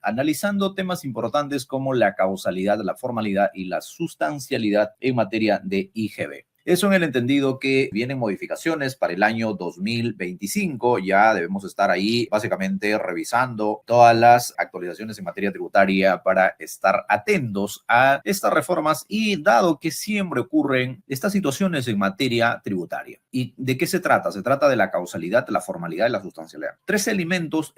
analizando temas importantes como la causalidad, la formalidad y la sustancialidad en materia de IGB. Eso en el entendido que vienen modificaciones para el año 2025. Ya debemos estar ahí básicamente revisando todas las actualizaciones en materia tributaria para estar atentos a estas reformas y dado que siempre ocurren estas situaciones en materia tributaria. ¿Y de qué se trata? Se trata de la causalidad, la formalidad y la sustancialidad. Tres elementos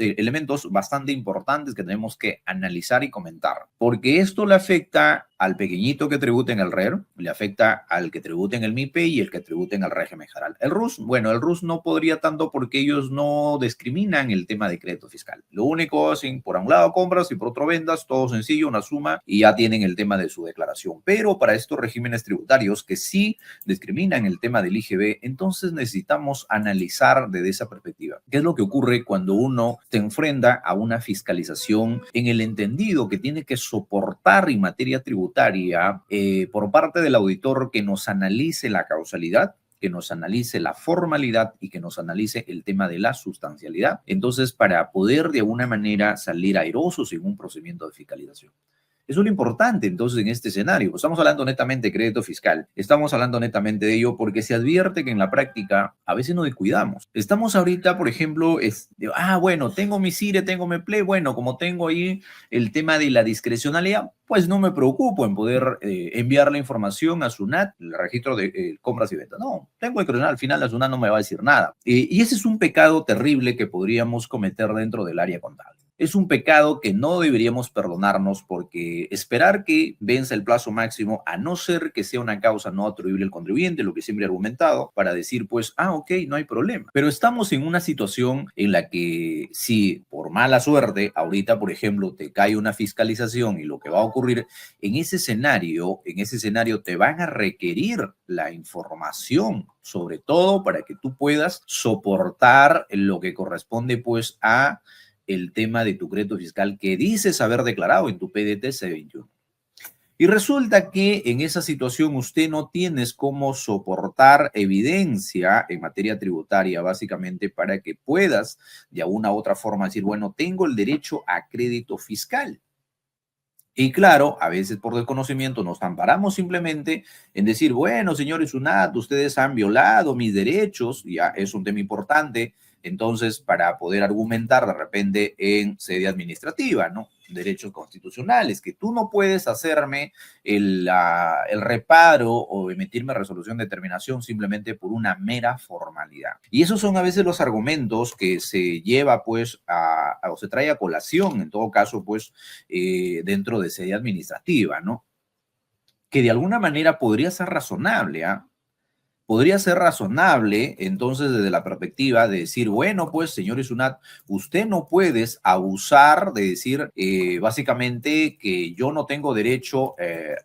bastante importantes que tenemos que analizar y comentar, porque esto le afecta al pequeñito que tributa en el RER, le afecta al que tributa en el MIPE y el que tributa en el régimen general. El RUS, bueno, el RUS no podría tanto porque ellos no discriminan el tema de crédito fiscal. Lo único hacen, por un lado compras y por otro vendas, todo sencillo, una suma y ya tienen el tema de su declaración. Pero para estos regímenes tributarios que sí discriminan el tema del IGB, entonces necesitamos analizar desde esa perspectiva. ¿Qué es lo que ocurre cuando uno se enfrenta a una fiscalización en el entendido que tiene que soportar en materia tributaria por parte del auditor que nos analice la causalidad, que nos analice la formalidad y que nos analice el tema de la sustancialidad? Entonces, para poder de alguna manera salir airosos en un procedimiento de fiscalización. Eso es lo importante entonces en este escenario. Estamos hablando netamente de crédito fiscal. Estamos hablando netamente de ello porque se advierte que en la práctica a veces nos descuidamos. Estamos ahorita, por ejemplo, bueno, tengo mi CIRE, tengo mi PLE, bueno, como tengo ahí el tema de la discrecionalidad, pues no me preocupo en poder enviar la información a SUNAT, el registro de compras y ventas. No, tengo discrecional, al final la SUNAT no me va a decir nada. Y ese es un pecado terrible que podríamos cometer dentro del área contable. Es un pecado que no deberíamos perdonarnos porque esperar que venza el plazo máximo, a no ser que sea una causa no atribuible al contribuyente, lo que siempre he argumentado, para decir pues, ok, no hay problema. Pero estamos en una situación en la que si por mala suerte, ahorita por ejemplo, te cae una fiscalización y lo que va a ocurrir en ese escenario te van a requerir la información, sobre todo para que tú puedas soportar lo que corresponde pues a el tema de tu crédito fiscal que dices haber declarado en tu PDT C21. Y resulta que en esa situación usted no tienes cómo soportar evidencia en materia tributaria, básicamente para que puedas de alguna u otra forma decir, bueno, tengo el derecho a crédito fiscal. Y claro, a veces por desconocimiento nos amparamos simplemente en decir, bueno, señores SUNAT, ustedes han violado mis derechos, ya es un tema importante, entonces para poder argumentar de repente en sede administrativa, ¿no? Derechos constitucionales, que tú no puedes hacerme el reparo o emitirme resolución de terminación simplemente por una mera formalidad. Y esos son a veces los argumentos que se lleva pues o se trae a colación, en todo caso pues dentro de sede administrativa, ¿no? Que de alguna manera podría ser razonable, ¿ah? Podría ser razonable, entonces, desde la perspectiva de decir, bueno, pues, señor SUNAT, usted no puede abusar de decir, básicamente, que yo no tengo derecho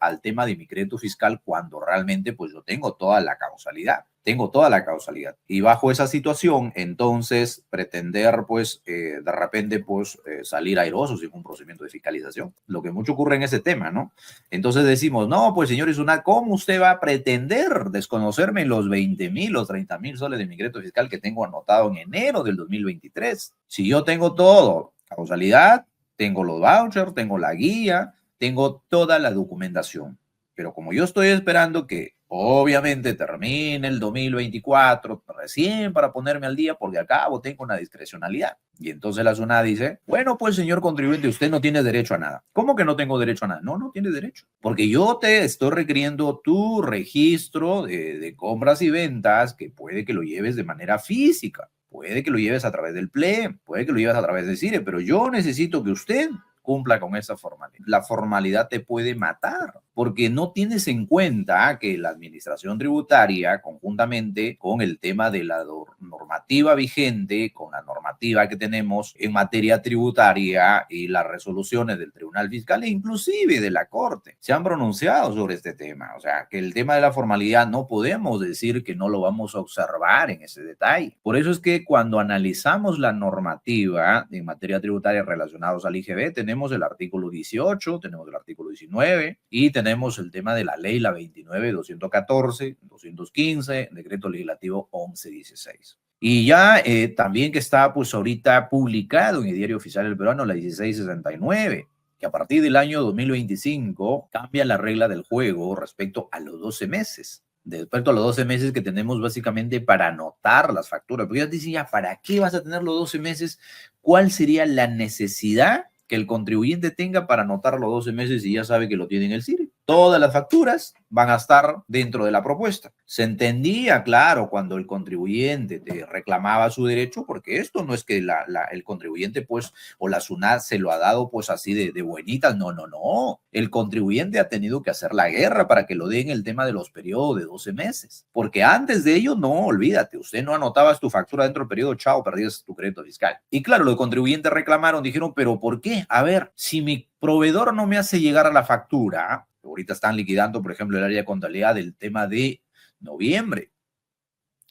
al tema de mi crédito fiscal cuando realmente, pues, yo tengo toda la causalidad. Tengo toda la causalidad. Y bajo esa situación, entonces, pretender, pues, de repente, pues, salir airosos en un procedimiento de fiscalización. Lo que mucho ocurre en ese tema, ¿no? Entonces decimos, no, pues, señor SUNAT, ¿cómo usted va a pretender desconocerme los 20,000, los 30,000 soles de mi crédito fiscal que tengo anotado en enero del 2023? Si yo tengo todo, causalidad, tengo los vouchers, tengo la guía, tengo toda la documentación. Pero como yo estoy esperando que obviamente termine el 2024 recién para ponerme al día, porque acabo tengo una discrecionalidad. Y entonces la SUNAT dice, bueno, pues señor contribuyente, usted no tiene derecho a nada. ¿Cómo que no tengo derecho a nada? No, no tiene derecho. Porque yo te estoy requiriendo tu registro de compras y ventas, que puede que lo lleves de manera física, puede que lo lleves a través del PLE, puede que lo lleves a través del CIRE, pero yo necesito que usted cumpla con esa formalidad. La formalidad te puede matar porque no tienes en cuenta que la administración tributaria, conjuntamente con el tema de la normativa vigente, con la normativa que tenemos en materia tributaria y las resoluciones del Tribunal Fiscal e inclusive de la Corte, se han pronunciado sobre este tema. O sea, que el tema de la formalidad no podemos decir que no lo vamos a observar en ese detalle. Por eso es que cuando analizamos la normativa en materia tributaria relacionados al IGB, tenemos el artículo 18, tenemos el artículo 19 y tenemos el tema de la ley, la 29, 214, 215, decreto legislativo 1116. Y ya también que está pues ahorita publicado en el Diario Oficial del Peruano, la 1669, que a partir del año 2025 cambia la regla del juego respecto a los 12 meses. Respecto a los 12 meses que tenemos básicamente para anotar las facturas. Porque yo te decía, ¿para qué vas a tener los 12 meses? ¿Cuál sería la necesidad que el contribuyente tenga para anotar los 12 meses y ya sabe que lo tiene en el CIRE? Todas las facturas van a estar dentro de la propuesta. Se entendía, claro, cuando el contribuyente te reclamaba su derecho, porque esto no es que el contribuyente, pues, o la SUNAT se lo ha dado, pues, así de buenitas. No, no, no. El contribuyente ha tenido que hacer la guerra para que lo den el tema de los periodos de 12 meses. Porque antes de ello, no, olvídate, usted no anotabas tu factura dentro del periodo, chao, perdías tu crédito fiscal. Y claro, los contribuyentes reclamaron, dijeron, ¿pero por qué? A ver, si mi proveedor no me hace llegar a la factura, ahorita están liquidando, por ejemplo, el área de contabilidad del tema de noviembre.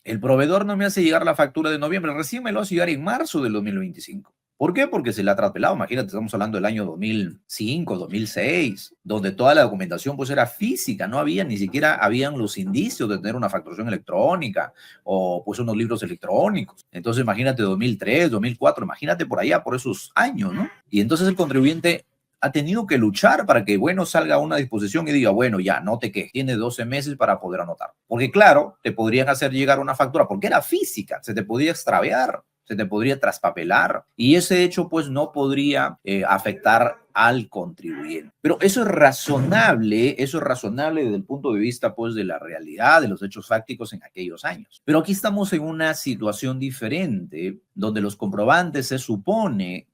El proveedor no me hace llegar la factura de noviembre, recién me lo hace llegar en marzo del 2025. ¿Por qué? Porque se le ha traspelado. Imagínate, estamos hablando del año 2005, 2006, donde toda la documentación pues era física, no había, ni siquiera habían los indicios de tener una facturación electrónica o pues unos libros electrónicos. Entonces imagínate 2003, 2004, imagínate por allá, por esos años, ¿no? Y entonces el contribuyente ha tenido que luchar para que, bueno, salga una disposición y diga, bueno, ya, no te quejes, tienes 12 meses para poder anotar. Porque claro, te podrían hacer llegar una factura, porque era física, se te podía extraviar, se te podría traspapelar, y ese hecho, pues, no podría afectar al contribuyente. Pero eso es razonable desde el punto de vista, pues, de la realidad, de los hechos fácticos en aquellos años. Pero aquí estamos en una situación diferente, donde los comprobantes se supone,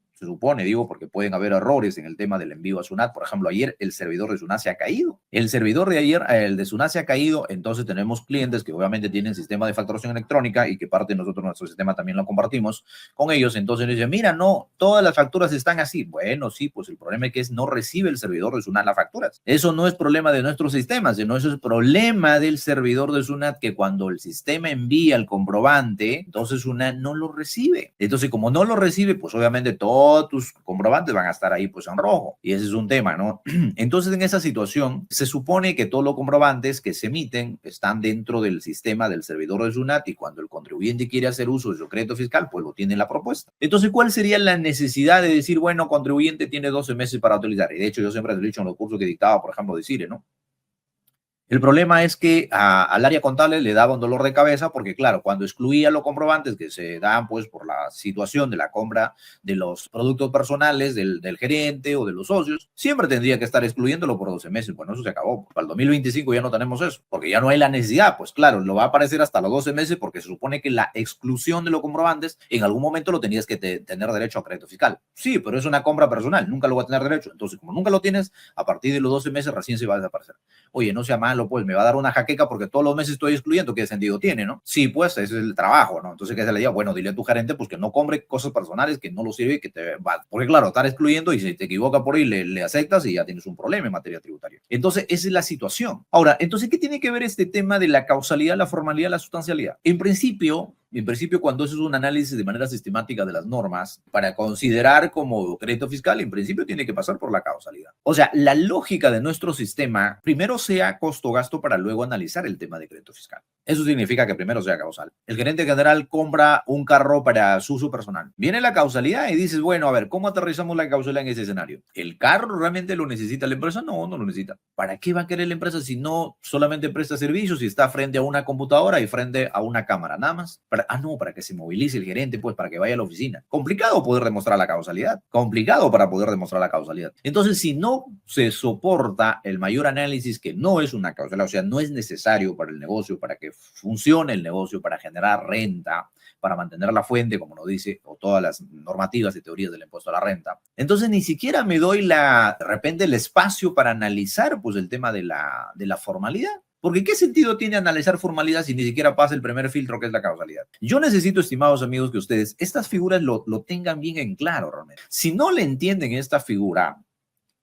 digo, porque pueden haber errores en el tema del envío a SUNAT. Por ejemplo, ayer el servidor de SUNAT se ha caído. El servidor de ayer, el de SUNAT se ha caído, entonces tenemos clientes que obviamente tienen sistema de facturación electrónica y que parte de nosotros, nuestro sistema también lo compartimos con ellos. Entonces nos dicen, mira, no, todas las facturas están así. Bueno, sí, pues el problema es que no recibe el servidor de SUNAT las facturas. Eso no es problema de nuestro sistema, sino eso es problema del servidor de SUNAT, que cuando el sistema envía el comprobante, entonces SUNAT no lo recibe. Entonces, como no lo recibe, pues obviamente todos tus comprobantes van a estar ahí pues en rojo, y ese es un tema, ¿no? Entonces en esa situación se supone que todos los comprobantes que se emiten están dentro del sistema del servidor de SUNAT, y cuando el contribuyente quiere hacer uso de su crédito fiscal, pues lo tiene en la propuesta. Entonces, ¿cuál sería la necesidad de decir, bueno, contribuyente tiene 12 meses para utilizar? Y de hecho yo siempre he dicho en los cursos que dictaba, por ejemplo, de CIRE, ¿no? El problema es que al área contable le daba un dolor de cabeza porque, claro, cuando excluía los comprobantes que se dan pues por la situación de la compra de los productos personales del gerente o de los socios, siempre tendría que estar excluyéndolo por 12 meses. Bueno, eso se acabó. Para el 2025 ya no tenemos eso, porque ya no hay la necesidad. Pues claro, lo va a aparecer hasta los 12 meses porque se supone que la exclusión de los comprobantes en algún momento lo tenías que tener derecho a crédito fiscal. Sí, pero es una compra personal, nunca lo va a tener derecho. Entonces, como nunca lo tienes, a partir de los 12 meses recién se va a desaparecer. Oye, no sea malo, pues me va a dar una jaqueca porque todos los meses estoy excluyendo. ¿Qué sentido tiene, no? Sí, pues ese es el trabajo, ¿no? Entonces, ¿qué se le diga? Bueno, dile a tu gerente pues que no compre cosas personales que no lo sirve y que te va. Porque claro, estar excluyendo y si te equivoca por ahí le aceptas y ya tienes un problema en materia tributaria. Entonces, esa es la situación. Ahora, entonces, ¿qué tiene que ver este tema de la causalidad, la formalidad, la sustancialidad? En principio, cuando eso es un análisis de manera sistemática de las normas, para considerar como crédito fiscal, en principio tiene que pasar por la causalidad. O sea, la lógica de nuestro sistema, primero sea costo-gasto para luego analizar el tema de crédito fiscal. Eso significa que primero sea causal. El gerente general compra un carro para su uso personal. Viene la causalidad y dices, bueno, a ver, ¿cómo aterrizamos la causalidad en ese escenario? ¿El carro realmente lo necesita la empresa? No, no lo necesita. ¿Para qué va a querer la empresa si no solamente presta servicios y está frente a una computadora y frente a una cámara? Nada más. Para que se movilice el gerente, pues para que vaya a la oficina. Complicado poder demostrar la causalidad. Complicado para poder demostrar la causalidad. Entonces, si no se soporta el mayor análisis que no es una causalidad, o sea, no es necesario para el negocio, para que funcione el negocio, para generar renta, para mantener la fuente, como nos dice, o todas las normativas y teorías del impuesto a la renta. Entonces, ni siquiera me doy de repente el espacio para analizar, pues, el tema de la formalidad. Porque ¿qué sentido tiene analizar formalidad si ni siquiera pasa el primer filtro, que es la causalidad? Yo necesito, estimados amigos, que ustedes estas figuras lo tengan bien en claro realmente. Si no le entienden esta figura,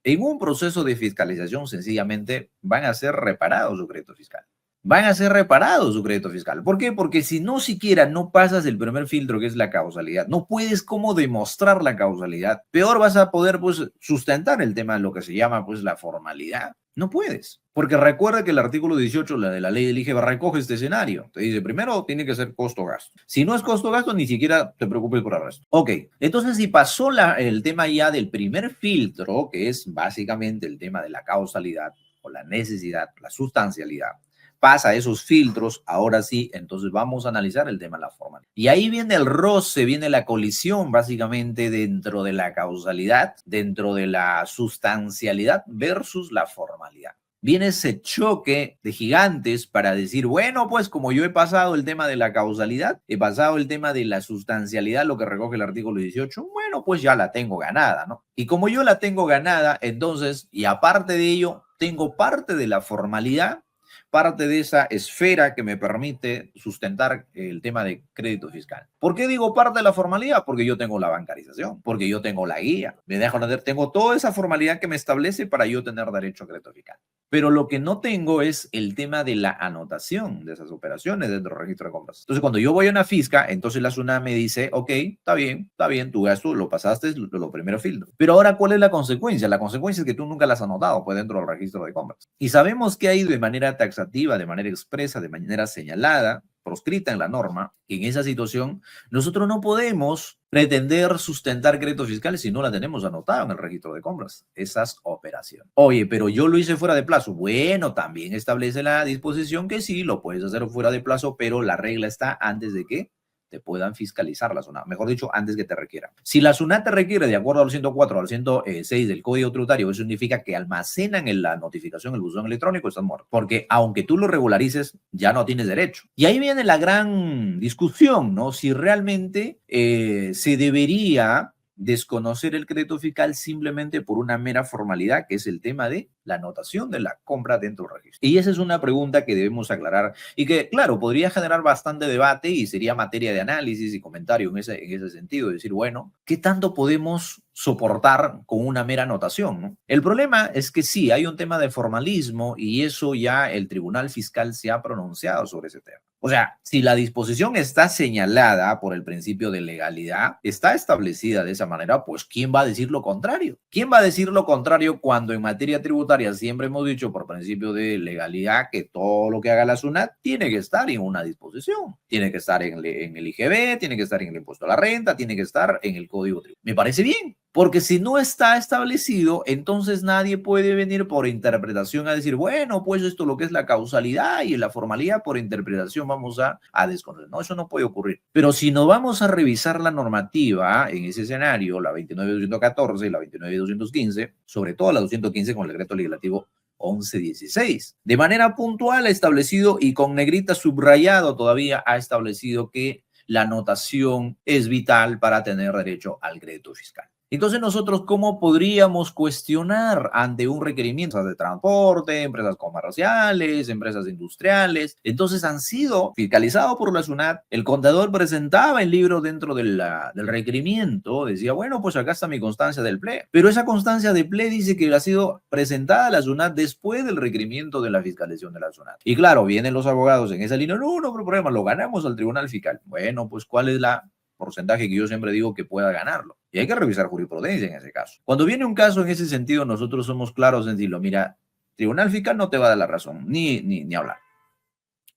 en un proceso de fiscalización sencillamente van a ser reparados su crédito fiscal. Van a ser reparados su crédito fiscal. ¿Por qué? Porque si no siquiera no pasas el primer filtro, que es la causalidad, no puedes cómo demostrar la causalidad, peor vas a poder pues sustentar el tema de lo que se llama pues la formalidad. No puedes, porque recuerda que el artículo 18 de la ley del IGB recoge este escenario. Te dice, primero tiene que ser costo-gasto. Si no es costo-gasto, ni siquiera te preocupes por el resto. Ok, entonces si pasó el tema ya del primer filtro, que es básicamente el tema de la causalidad o la necesidad, la sustancialidad, pasa esos filtros, ahora sí, entonces vamos a analizar el tema de la formalidad. Y ahí viene el roce, viene la colisión básicamente dentro de la causalidad, dentro de la sustancialidad versus la formalidad. Viene ese choque de gigantes para decir, bueno, pues como yo he pasado el tema de la causalidad, he pasado el tema de la sustancialidad, lo que recoge el artículo 18, bueno, pues ya la tengo ganada, ¿no? Y como yo la tengo ganada, entonces, y aparte de ello, tengo parte de la formalidad, parte de esa esfera que me permite sustentar el tema de crédito fiscal. ¿Por qué digo parte de la formalidad? Porque yo tengo la bancarización, porque yo tengo la guía, me dejo entender, tengo toda esa formalidad que me establece para yo tener derecho a crédito fiscal. Pero lo que no tengo es el tema de la anotación de esas operaciones dentro del registro de compras. Entonces, cuando yo voy a una fisca, entonces la SUNAT me dice, ok, está bien, tu gasto lo pasaste, lo primero filtro. Pero ahora, ¿cuál es la consecuencia? La consecuencia es que tú nunca la has anotado pues, dentro del registro de compras. Y sabemos que hay de manera taxativa, de manera expresa, de manera señalada, proscrita en la norma, que en esa situación nosotros no podemos pretender sustentar créditos fiscales si no la tenemos anotada en el registro de compras, esas operaciones. Oye, pero yo lo hice fuera de plazo. Bueno, también establece la disposición que sí, lo puedes hacer fuera de plazo, pero la regla está antes de que te puedan fiscalizar la SUNAT, mejor dicho, antes que te requieran. Si la SUNAT te requiere de acuerdo al 104 al 106 del Código Tributario, eso significa que almacenan en la notificación el buzón electrónico, estás muerto, porque aunque tú lo regularices, ya no tienes derecho. Y ahí viene la gran discusión, ¿no? Si realmente se debería desconocer el crédito fiscal simplemente por una mera formalidad, que es el tema de la anotación de la compra dentro del registro. Y esa es una pregunta que debemos aclarar y que, claro, podría generar bastante debate y sería materia de análisis y comentario en ese sentido, decir, bueno, ¿qué tanto podemos soportar con una mera anotación, ¿no? El problema es que sí, hay un tema de formalismo y eso ya el Tribunal Fiscal se ha pronunciado sobre ese tema. O sea, si la disposición está señalada por el principio de legalidad, está establecida de esa manera, pues ¿quién va a decir lo contrario? ¿Quién va a decir lo contrario cuando en materia tributaria siempre hemos dicho por principio de legalidad que todo lo que haga la SUNAT tiene que estar en una disposición? Tiene que estar en el IGB, tiene que estar en el impuesto a la renta, tiene que estar en el Código Tributario. Me parece bien. Porque si no está establecido, entonces nadie puede venir por interpretación a decir, bueno, pues esto lo que es la causalidad y la formalidad por interpretación vamos a desconocer. No, eso no puede ocurrir. Pero si no vamos a revisar la normativa en ese escenario, la 29.214 y la 29.215, sobre todo la 215 con el decreto legislativo 1116. De manera puntual ha establecido y con negrita subrayado todavía ha establecido que la anotación es vital para tener derecho al crédito fiscal. Entonces nosotros, ¿cómo podríamos cuestionar ante un requerimiento de transporte, empresas comerciales, empresas industriales? Entonces han sido fiscalizados por la SUNAT. El contador presentaba el libro dentro del requerimiento, decía, bueno, pues acá está mi constancia del PLE. Pero esa constancia de PLE dice que ha sido presentada a la SUNAT después del requerimiento de la fiscalización de la SUNAT. Y claro, vienen los abogados en esa línea, no problema, lo ganamos al Tribunal Fiscal. Bueno, pues ¿cuál es la porcentaje que yo siempre digo que pueda ganarlo? Y hay que revisar jurisprudencia en ese caso. Cuando viene un caso en ese sentido, nosotros somos claros en decirlo, mira, Tribunal Fiscal no te va a dar la razón, ni hablar.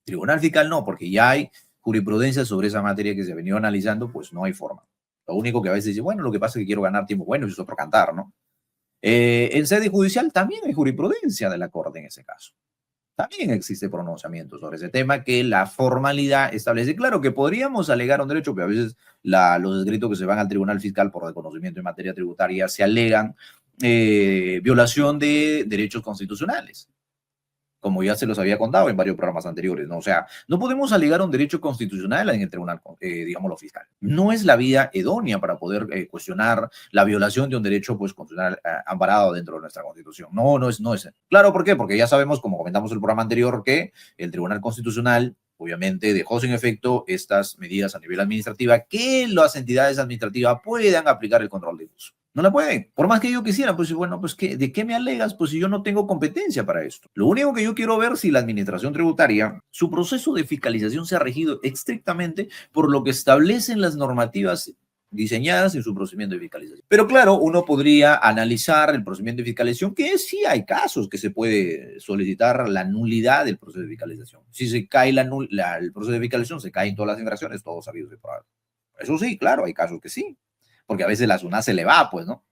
Tribunal Fiscal no, porque ya hay jurisprudencia sobre esa materia que se ha venido analizando, pues no hay forma. Lo único que a veces dice, bueno, lo que pasa es que quiero ganar tiempo, bueno, eso es otro cantar, ¿no? En sede judicial también hay jurisprudencia de la Corte en ese caso. También existe pronunciamiento sobre ese tema que la formalidad establece. Claro que podríamos alegar un derecho, pero a veces los escritos que se van al Tribunal Fiscal por desconocimiento en materia tributaria se alegan violación de derechos constitucionales, como ya se los había contado en varios programas anteriores, ¿no? O sea, no podemos alegar un derecho constitucional en el tribunal, digamos, lo fiscal. No es la vía idónea para poder cuestionar la violación de un derecho pues, constitucional amparado dentro de nuestra Constitución. No es. Claro, ¿por qué? Porque ya sabemos, como comentamos en el programa anterior, que el Tribunal Constitucional obviamente dejó sin efecto estas medidas a nivel administrativo que las entidades administrativas puedan aplicar el control de uso. No la pueden. Por más que yo quisiera, pues bueno, pues ¿de qué me alegas? Pues si yo no tengo competencia para esto. Lo único que yo quiero ver si la administración tributaria, su proceso de fiscalización se ha regido estrictamente por lo que establecen las normativas diseñadas en su procedimiento de fiscalización. Pero claro, uno podría analizar el procedimiento de fiscalización, que sí hay casos que se puede solicitar la nulidad del proceso de fiscalización. Si se cae el proceso de fiscalización, se caen todas las infracciones, todos sabidos y probados. Eso sí, claro, hay casos que sí, porque a veces la SUNAT se le va, pues, ¿no?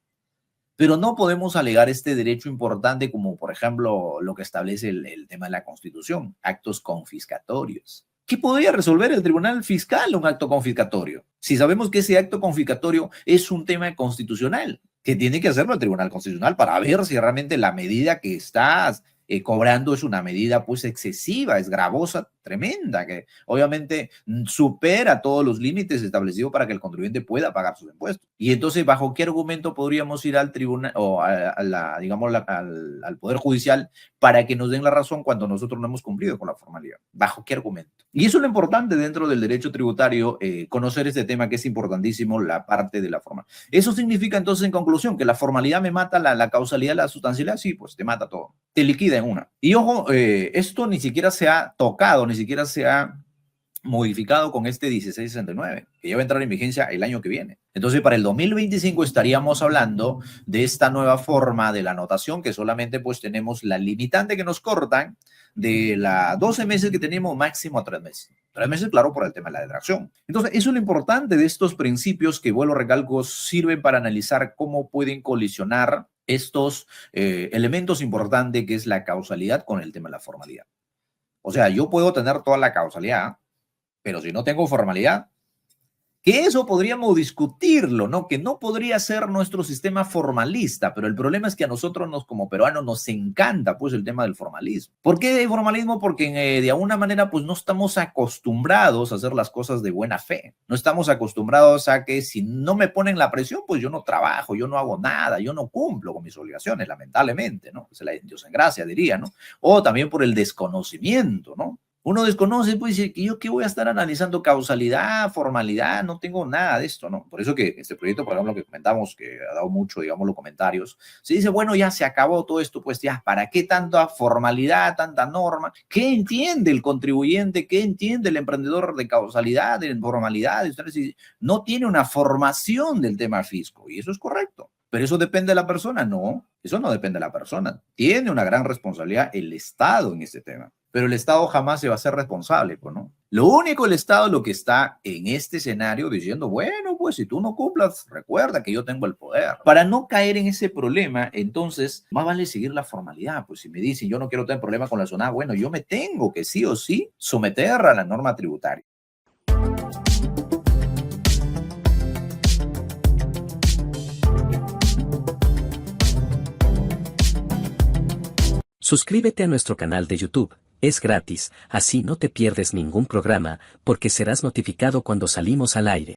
Pero no podemos alegar este derecho importante como, por ejemplo, lo que establece el tema de la Constitución, actos confiscatorios. ¿Qué podría resolver el Tribunal Fiscal un acto confiscatorio? Si sabemos que ese acto confiscatorio es un tema constitucional, que tiene que hacerlo el Tribunal Constitucional para ver si realmente la medida que estás cobrando es una medida pues excesiva, es gravosa, tremenda, que obviamente supera todos los límites establecidos para que el contribuyente pueda pagar sus impuestos. Y entonces, ¿bajo qué argumento podríamos ir al tribunal o al Poder Judicial para que nos den la razón cuando nosotros no hemos cumplido con la formalidad? ¿Bajo qué argumento? Y eso es lo importante dentro del derecho tributario, conocer este tema que es importantísimo, la parte de la formalidad. Eso significa entonces, en conclusión, que la formalidad me mata la causalidad, la sustancialidad, sí, pues te mata todo, te liquida en una. Y ojo, esto ni siquiera se ha tocado, ni siquiera se ha modificado con este 1669, que ya va a entrar en vigencia el año que viene. Entonces, para el 2025 estaríamos hablando de esta nueva forma de la anotación, que solamente pues tenemos la limitante que nos cortan de las 12 meses que tenemos máximo a 3 meses. 3 meses, claro, por el tema de la detracción. Entonces, eso es lo importante de estos principios que, vuelvo a recalco, sirven para analizar cómo pueden colisionar estos elementos importantes que es la causalidad con el tema de la formalidad. O sea, yo puedo tener toda la causalidad, pero si no tengo formalidad, que eso podríamos discutirlo, ¿no? Que no podría ser nuestro sistema formalista, pero el problema es que a nosotros como peruanos nos encanta pues el tema del formalismo. ¿Por qué el formalismo? Porque de alguna manera pues no estamos acostumbrados a hacer las cosas de buena fe. No estamos acostumbrados a que si no me ponen la presión, pues yo no trabajo, yo no hago nada, yo no cumplo con mis obligaciones, lamentablemente, ¿no? Dios en gracia diría, ¿no? O también por el desconocimiento, ¿no? Uno desconoce, pues dice que yo qué voy a estar analizando causalidad, formalidad, no tengo nada de esto, ¿no? Por eso que este proyecto, por ejemplo, que comentamos, que ha dado mucho, digamos, los comentarios, se dice, bueno, ya se acabó todo esto, pues ya, ¿para qué tanta formalidad, tanta norma? ¿Qué entiende el contribuyente? ¿Qué entiende el emprendedor de causalidad, de formalidad? No tiene una formación del tema fisco, y eso es correcto. ¿Pero eso depende de la persona? No, eso no depende de la persona. Tiene una gran responsabilidad el Estado en este tema. Pero el Estado jamás se va a hacer responsable, pues, ¿no? Lo único, el Estado lo que está en este escenario diciendo, bueno, pues si tú no cumplas, recuerda que yo tengo el poder. Para no caer en ese problema, entonces, más vale seguir la formalidad. Pues si me dicen, yo no quiero tener problema con la SUNAT, bueno, yo me tengo que sí o sí someter a la norma tributaria. Suscríbete a nuestro canal de YouTube, es gratis, así no te pierdes ningún programa, porque serás notificado cuando salimos al aire.